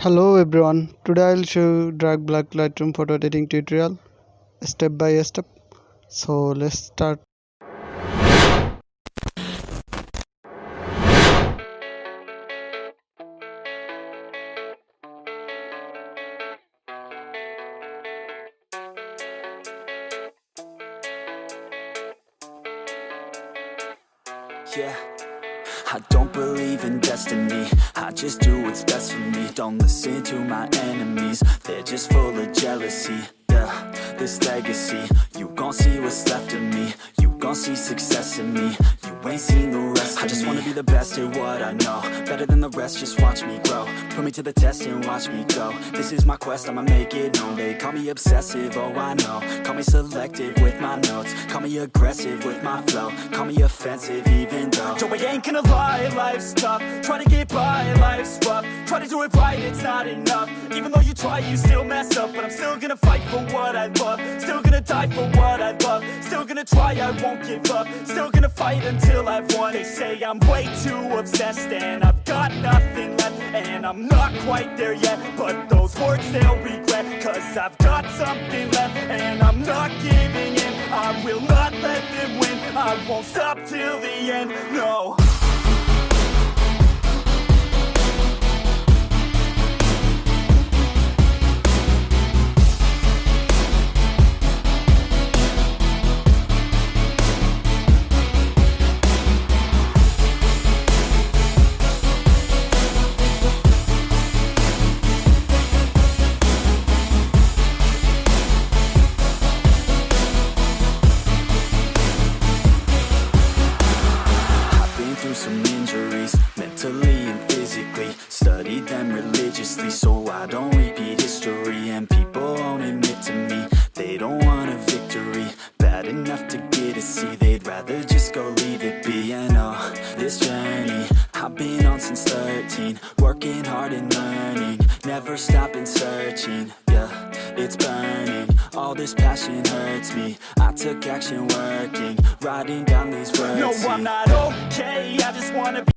Hello everyone, today I'll show you drag black Lightroom photo editing tutorial step by step. So let's start. Yeah, I don't believe in destiny, I just do what's best for me. Don't listen to my enemies, they're just full of jealousy. Yeah, this legacy, you gon' see what's left of me. You gon' see success in me, you ain't seen the rest of me. I just wanna be the best at what I know, better than the rest, just watch me grow. Put me to the test and watch me go. This is my quest, I'ma make it known. They call me obsessive, oh I know. Call me selective with my notes, call me aggressive with my flow. Call me offensive even though Joe, I ain't gonna lie, life's tough. Try to get by, life's rough. Try to do it right, it's not enough. Even though you try, you still mess up. But I'm still gonna fight for what I love, still gonna die for what I love. Still gonna try, I won't give up. Still gonna fight until I've won. They say I'm way too obsessed and I've got nothing left, and I'm not quite there yet, but those words they'll regret. Cause I've got something left and I'm not giving in. I will not let them win, I won't stop till the end, no. Some injuries, mentally and physically. Studied them religiously so I don't repeat history. And people won't admit to me they don't want a victory bad enough to get a C. They'd rather just go leave it be. I know this journey I've been on since 13, working hard and learning, never stopping searching. Yeah, it's burning, all this passion hurts me. I took action working, writing down these words. No, I'm not okay, I just wanna be